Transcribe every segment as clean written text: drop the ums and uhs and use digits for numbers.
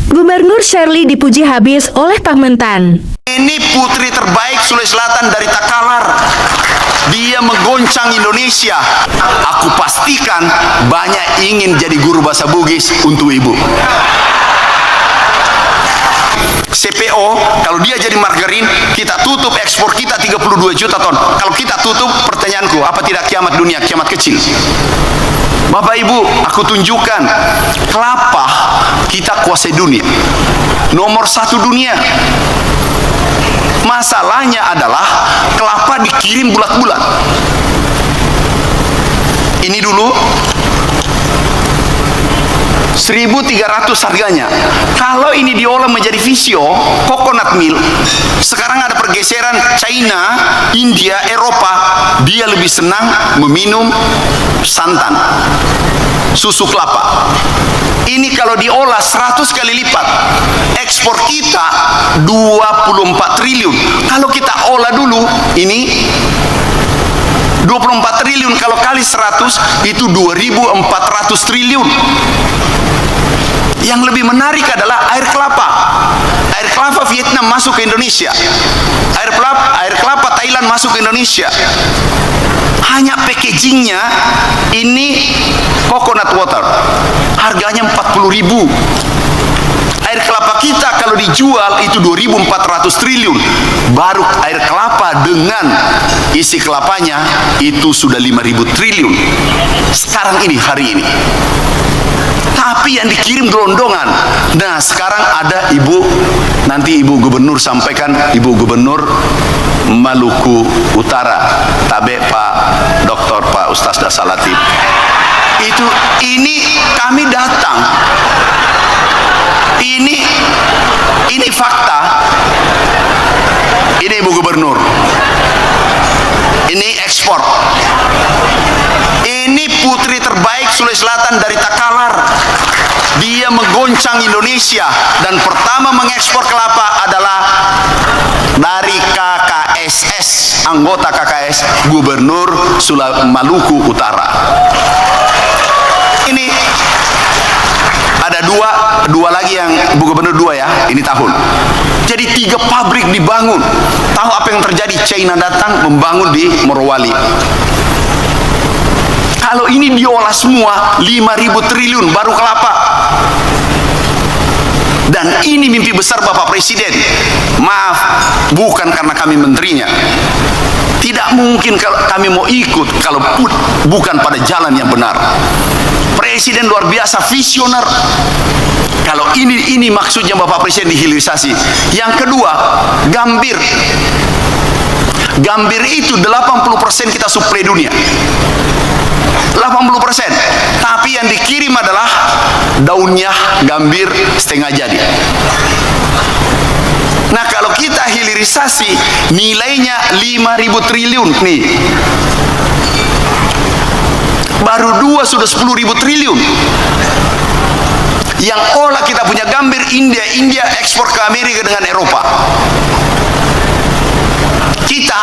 Gubernur Shirley dipuji habis oleh Pak Mentan. Ini putri terbaik Sulawesi Selatan dari Takalar. Dia menggoncang Indonesia. Aku pastikan banyak ingin jadi guru bahasa Bugis untuk ibu. CPO, kalau dia jadi margarin, kita tutup ekspor kita 32 juta ton. Kalau kita tutup, pertanyaanku, apa tidak kiamat dunia, kiamat kecil? Bapak Ibu, aku tunjukkan, kelapa kita kuasai dunia. Nomor 1 dunia. Masalahnya adalah kelapa dikirim bulat-bulat. Ini dulu 1.300 harganya. Kalau ini diolah menjadi visio, coconut milk, sekarang ada pergeseran China, India, Eropa, dia lebih senang meminum santan, susu kelapa. Ini kalau diolah 100 kali lipat, ekspor kita 24 triliun. Kalau kita olah dulu, ini 24 triliun, kalau kali 100 itu 2.400 triliun. Yang lebih menarik adalah air kelapa. Air kelapa Vietnam masuk ke Indonesia. Air kelapa Thailand masuk ke Indonesia. Hanya packagingnya ini coconut water. Harganya 40.000. Air kelapa kita kalau dijual itu 2.400 triliun. Baru air kelapa dengan isi kelapanya itu sudah 5.000 triliun. Sekarang ini, hari ini. Tapi yang dikirim gelondongan. Nah, sekarang ada ibu, nanti ibu gubernur sampaikan, ibu gubernur Maluku Utara, tabe Pak Doktor Pak Ustaz Dasalatif. Ini kami datang. Ini fakta. Ini ibu gubernur. Ini ekspor. Ini putri terbaik Sulawesi Selatan dari Takalar. Dia menggoncang Indonesia dan pertama mengekspor kelapa adalah dari KKSS, anggota KKS Gubernur Maluku Utara. Ini ada dua lagi yang Bu Gubernur 2 ya, ini tahun. Jadi 3 pabrik dibangun. Tahu apa yang terjadi? China datang membangun di Morowali. Kalau ini diolah semua 5.000 triliun baru kelapa. Dan ini mimpi besar Bapak Presiden. Maaf, bukan karena kami menterinya. Tidak mungkin kalau kami mau ikut kalau bukan pada jalan yang benar. Presiden luar biasa, visioner. Kalau ini maksudnya Bapak Presiden dihilirisasi. Yang kedua, gambir. Gambir itu 80% kita suplai dunia. 80%. Tapi yang dikirim adalah daunnya gambir setengah jadi. Nah, kalau kita hilirisasi nilainya 5.000 triliun nih. Baru 2 sudah 10.000 triliun. Yang olah kita punya gambir India ekspor ke Amerika dengan Eropa. Kita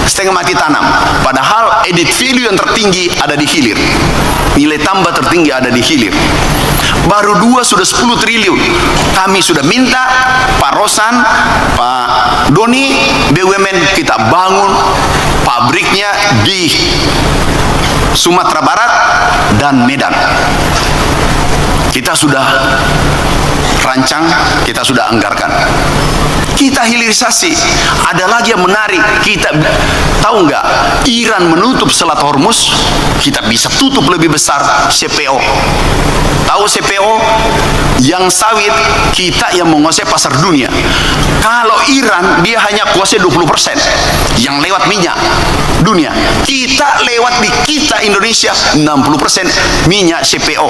setengah mati tanam. Padahal edit value yang tertinggi ada di hilir. Nilai tambah tertinggi ada di hilir. Baru 2 sudah 10 triliun. Kami sudah minta Pak Rosan, Pak Doni, BUMN kita bangun pabriknya di Sumatera Barat dan Medan. Kita sudah rancang, kita sudah anggarkan. Kita hilirisasi. Ada lagi yang menarik. Kita tahu nggak? Iran menutup Selat Hormuz, kita bisa tutup lebih besar CPO. Tahu CPO? Yang sawit kita yang menguasai pasar dunia. Kalau Iran dia hanya kuasai 20% yang lewat minyak dunia. Kita lewat di kita Indonesia 60% minyak CPO.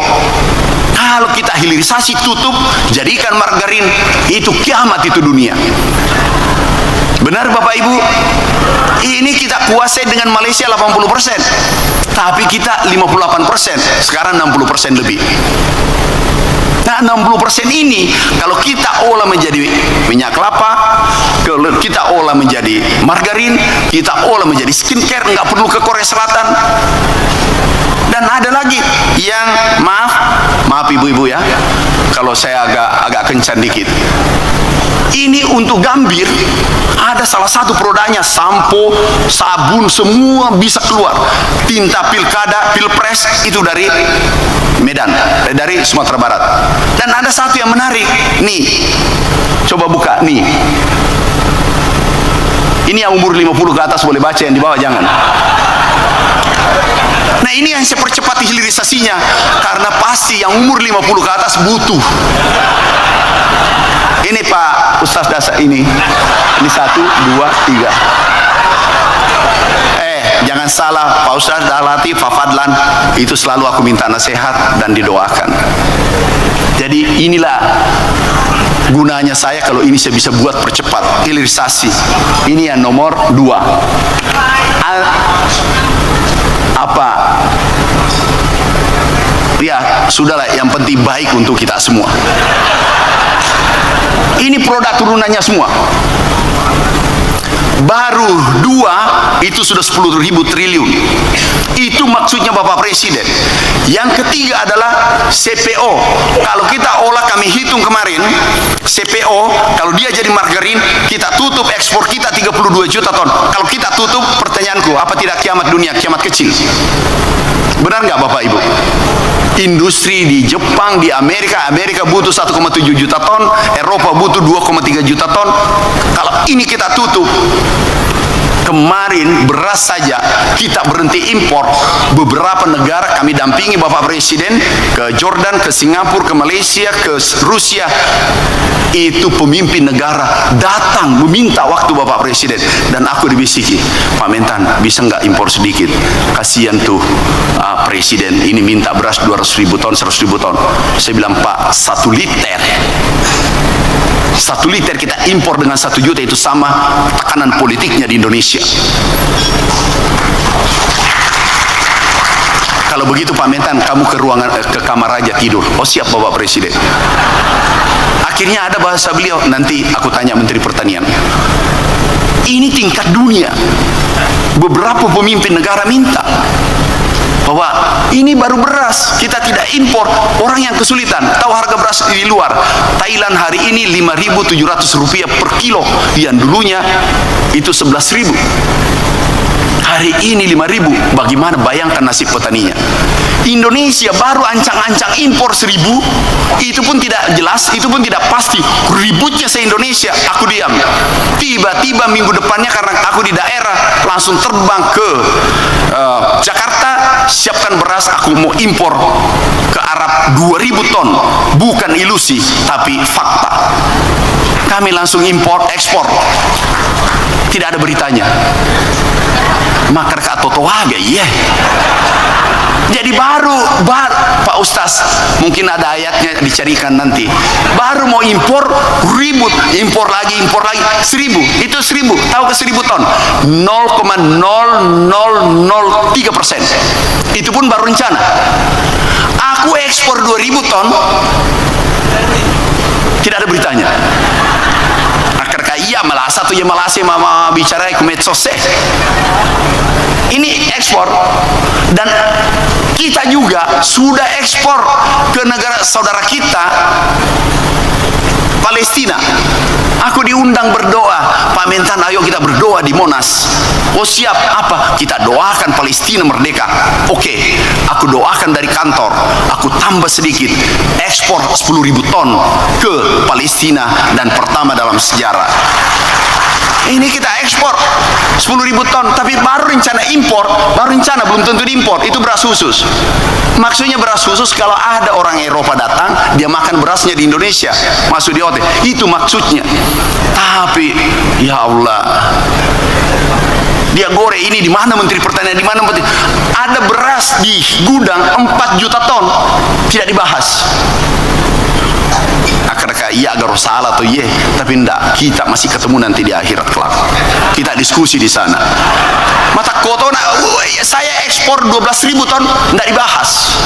Kalau kita hilirisasi tutup, jadikan margarin, itu kiamat itu dunia. Benar Bapak Ibu? Ini kita kuasai dengan Malaysia 80%. Tapi kita 58%, sekarang 60% lebih. Nah, 60% ini kalau kita olah menjadi minyak kelapa, kalau kita olah menjadi margarin, kita olah menjadi skincare, nggak perlu ke Korea Selatan. Dan ada lagi yang maaf ibu-ibu ya, kalau saya agak kencang dikit. Ini untuk Gambir ada salah satu produknya, sampo, sabun, semua bisa keluar. Tinta pilkada, pilpres itu dari Medan, dari Sumatera Barat. Dan ada satu yang menarik, nih, coba buka, nih. Ini yang umur 50 ke atas boleh baca, yang di bawah jangan. Nah, ini yang saya percepat hilirisasinya, karena pasti yang umur 50 ke atas butuh. Ini Pak Ustaz Dasa, ini 1, 2, 3. Jangan salah, Pak Ustaz Latif, Pak Fadlan, itu selalu aku minta nasihat dan didoakan. Jadi inilah gunanya saya kalau ini saya bisa buat percepat hilirisasi. Ini yang nomor 2. Apa? Ya, sudahlah, yang penting baik untuk kita semua. Ini produk turunannya semua. Baru 2 itu sudah 10.000 triliun. Itu maksudnya Bapak Presiden. Yang ketiga adalah CPO. Kalau kita olah, kami hitung kemarin, CPO kalau dia jadi margarin, kita tutup ekspor kita 32 juta ton. Kalau kita tutup, pertanyaanku, apa tidak kiamat dunia, kiamat kecil? Benar nggak Bapak Ibu? Industri di Jepang, di Amerika butuh 1,7 juta ton, Eropa butuh 2,3 juta ton. Kalau ini kita tutup, kemarin beras saja kita berhenti impor. Beberapa negara kami dampingi Bapak Presiden ke Jordan, ke Singapura, ke Malaysia, ke Rusia. Itu pemimpin negara datang meminta waktu Bapak Presiden, dan aku dibisiki, Pak Mentan, bisa nggak impor sedikit? Kasihan tuh Presiden ini minta beras 200.000 ton, 100.000 ton. Saya bilang, Pak, 1 liter kita impor dengan 1 juta, itu sama tekanan politiknya di Indonesia. Kalau begitu Pak Mentan, kamu ke ruangan, ke kamar aja tidur. Oh siap Bapak Presiden. Akhirnya ada bahasa beliau, nanti aku tanya Menteri Pertanian. Ini tingkat dunia. Beberapa pemimpin negara minta bahwa ini baru beras, kita tidak impor. Orang yang kesulitan, tahu harga beras di luar, Thailand hari ini 5.700 rupiah per kilo, yang dulunya itu 11.000. Hari ini 5.000. Bagaimana, bayangkan nasib petaninya. Indonesia baru ancang-ancang impor 1.000, itu pun tidak jelas, itu pun tidak pasti. Ributnya se-Indonesia, aku diam. Tiba-tiba minggu depannya, karena aku di daerah, langsung terbang ke Jakarta, siapkan beras, aku mau impor ke Arab 2.000 ton. Bukan ilusi, tapi fakta. Kami langsung impor, ekspor. Tidak ada beritanya. Makar ka totoaga, iya. Jadi baru Pak Ustaz, mungkin ada ayatnya, dicarikan nanti. Baru mau impor, ribut, impor lagi 1.000. Itu 1.000, tahu ke 1.000 ton 0,0003%. Itu pun baru rencana. Aku ekspor 2.000 ton, tidak ada beritanya. Iya, malah satu ya, malah saya mama bicara ke medsos. Ini ekspor, dan kita juga sudah ekspor ke negara saudara kita, Palestina. Aku diundang berdoa, Pak Mentan, ayo kita berdoa di Monas. Oh siap, apa? Kita doakan Palestina merdeka. Oke, aku doakan dari kantor, aku tambah sedikit, ekspor 10.000 ton ke Palestina, dan pertama dalam sejarah. Ini kita ekspor 10.000 ton, tapi baru rencana impor, belum tentu diimpor. Itu beras khusus. Maksudnya beras khusus, kalau ada orang Eropa datang, dia makan berasnya di Indonesia, masuk di hotel. Itu maksudnya. Tapi ya Allah, dia goreng ini, di mana Menteri Pertanian, di mana Menteri? Ada beras di gudang 4 juta ton, tidak dibahas. Akarkah iya agar salah atau iya, tapi enggak, kita masih ketemu nanti di akhirat kelak. Kita diskusi di sana. Mata kota, saya ekspor 12.000 ton, enggak dibahas.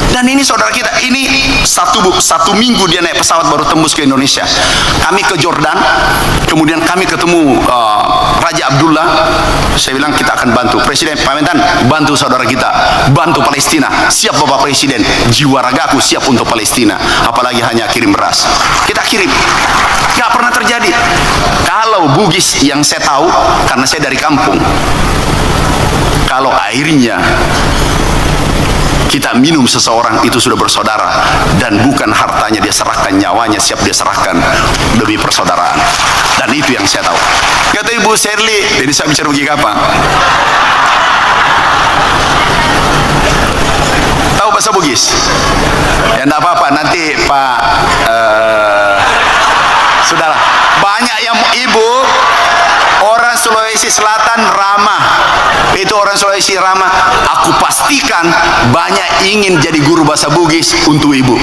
Dan ini saudara kita, ini satu minggu dia naik pesawat baru tembus ke Indonesia. Kami ke Jordan, kemudian kami ketemu Raja Abdullah. Saya bilang kita akan bantu Presiden Pak Mentan, bantu saudara kita, bantu Palestina. Siap Bapak Presiden, jiwa ragaku siap untuk Palestina. Apalagi hanya kirim beras, kita kirim. Gak pernah terjadi. Kalau Bugis yang saya tahu, karena saya dari kampung, kalau airnya kita minum seseorang itu sudah bersaudara, dan bukan hartanya dia serahkan, nyawanya siap dia serahkan demi persaudaraan. Dan itu yang saya tahu. Kata Ibu Shirley, jadi saya bicara begini apa? Tahu bahasa Bugis? Ya enggak apa-apa, nanti Pak sudahlah. Banyak yang Ibu orang Sulawesi Selatan ramah. Itu orang Sulawesi ramah. Aku pastikan banyak ingin jadi guru bahasa Bugis untuk Ibu.